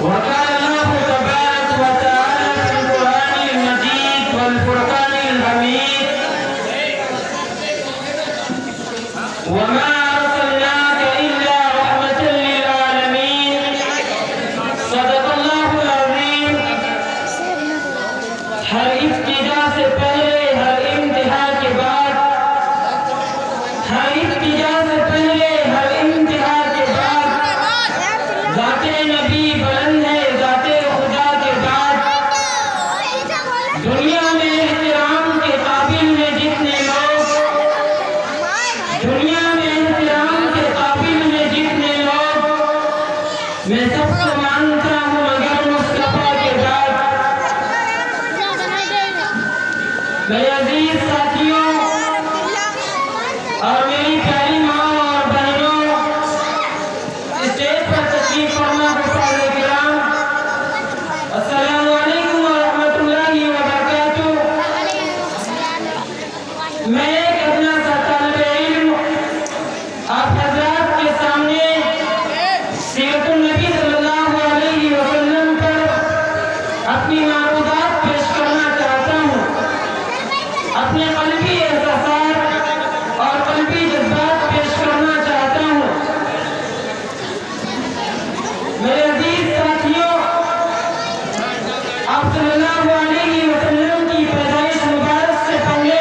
وقال الله تبارك وتعالى في القرآن المجيد والفرقان الحميد وما أرسلناك إلا رحمة للعالمين صدق الله العظيم हर इब्तिदा से पहले हर इम्तिहा के बाद हर इब्तिदा से पहले हर इम्तिहा के बाद ज़ाते नबी बुलंद है ज़ाते खुदा के बाद दुनिया में एहतराम के काबिल में जितने लोग दुनिया में एहतराम के काबिल में जितने लोग मैं सबको मानता हूँ मगर मुस्तफा के बाद मेरे अजीज साथियों और मेरी प्यारी माँ और बहनों स्टेज पर तशरीफ फरमा हुज़ूर किराम अस्सलामु अलैकुम व रहमतुल्लाहि व बरकातुहू। मैं एक अपना सा तालिब इल्म आप हज़रात के सामने सीरतुन नबी सल्लल्लाहु अलैहि वसल्लम पर अपनी मारूदात पेश करना चाहता हूँ। अपने क़ल्बी एहसासात और क़ल्बी जज्बात पेश करना चाहता हूँ। मेरे अजीज साथियों, आप सल्लल्लाहु अलैहि वसल्लम की पैदाइश मुबारक से पहले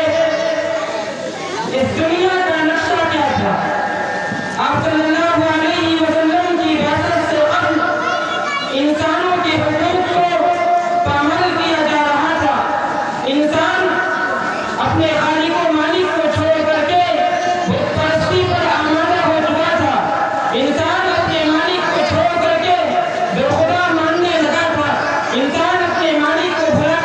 इस दुनिया का नक्शा क्या था? आप सल्लल्लाहु अलैहि वसल्लम की बात से कबल इंसानों के हुकूक को पामाल किया जा रहा था। इंसान अपने खालिक व मालिक को छोड़ करके बुत परस्ती पर आमादा हो चुका था। इंसान अपने मालिक को छोड़ करके बेखुदा मानने लगा था। इंसान अपने मालिक को भुला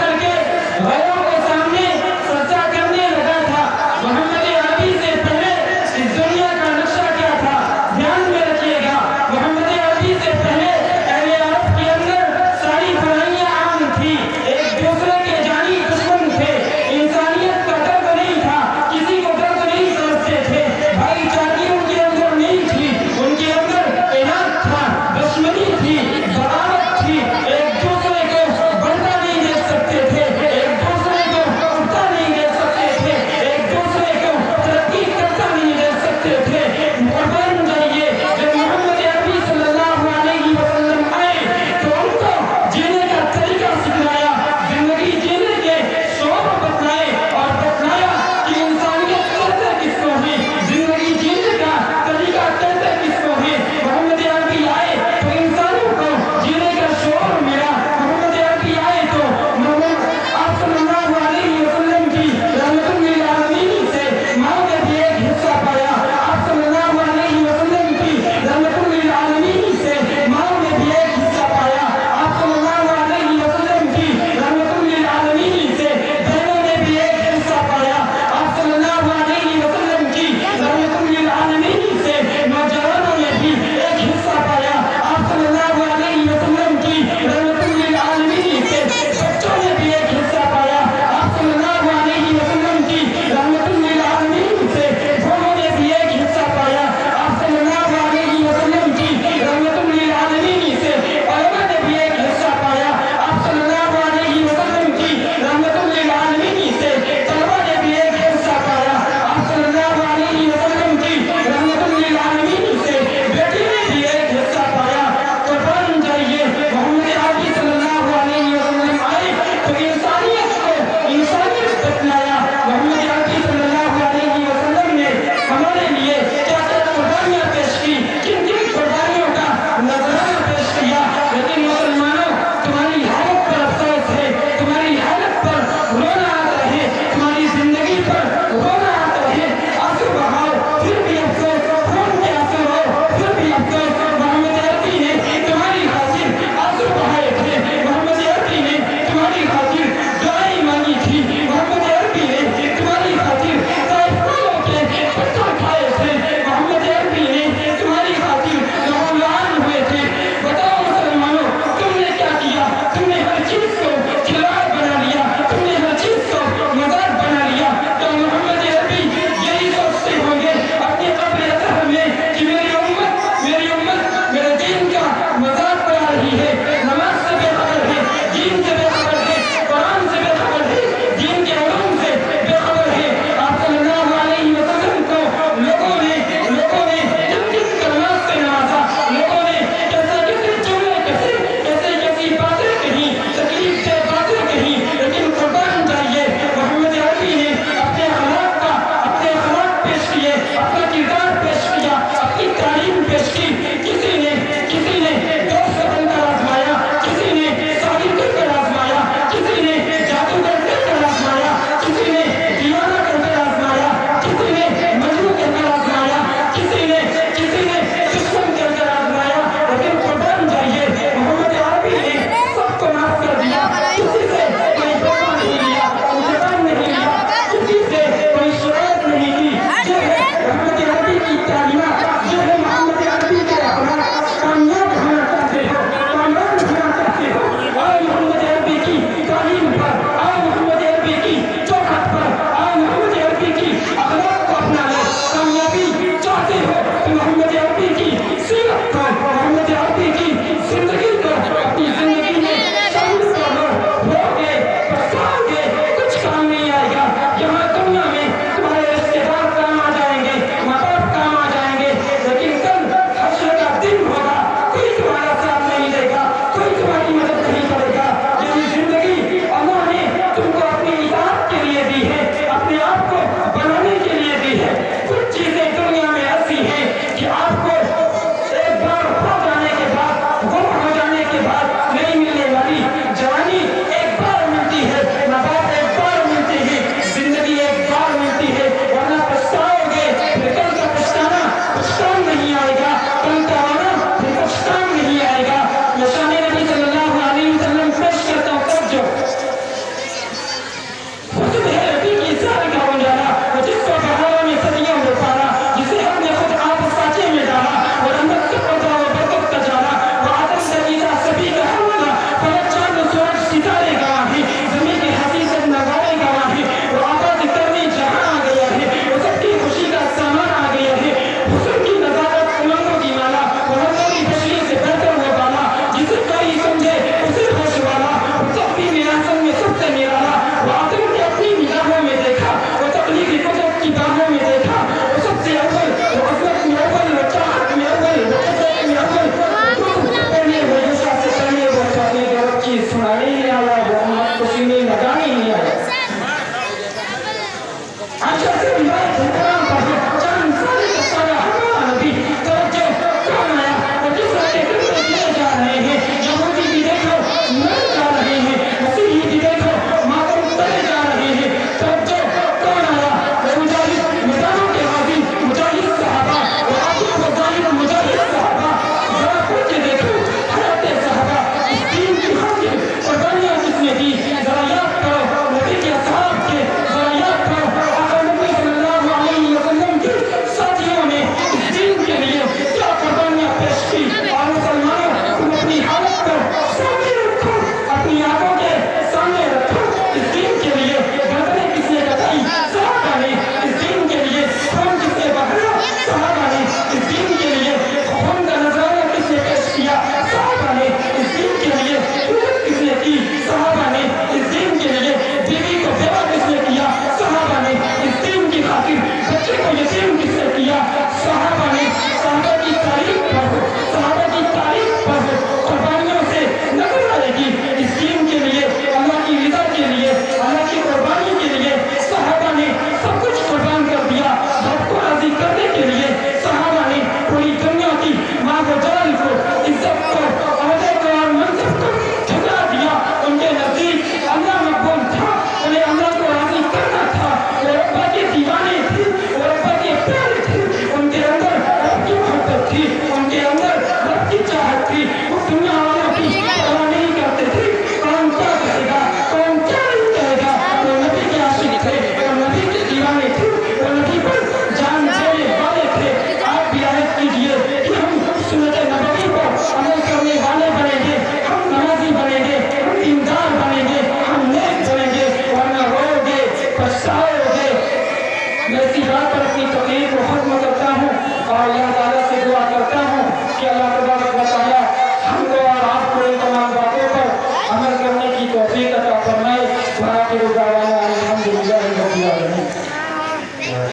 दुनिया वालों की परवाह नहीं करते थे। कौन क्या कहेगा, कौन क्या नहीं कहेगा। वो नबी के आशिक थे, वो नबी के दीवाने थे, वो नबी पर जान देने वाले थे। आप भी आयत कीजिए कि हम सुन्नत नबवी पर अमल करने वाले बनेंगे, हम नमाजी बनेंगे, हम ईमानदार बनेंगे, हम नेक बनेंगे, वरना रोगे पछताओगे। मैं इसी बात पर अपनी तकलीफ को खत्म करता हूँ और अल्लाह ताला से दुआ करता हूँ कि अल्लाह तबारक व तआला हमको और आपको इन तमाम बातों पर अमल करने की तौफीक अता फरमाए।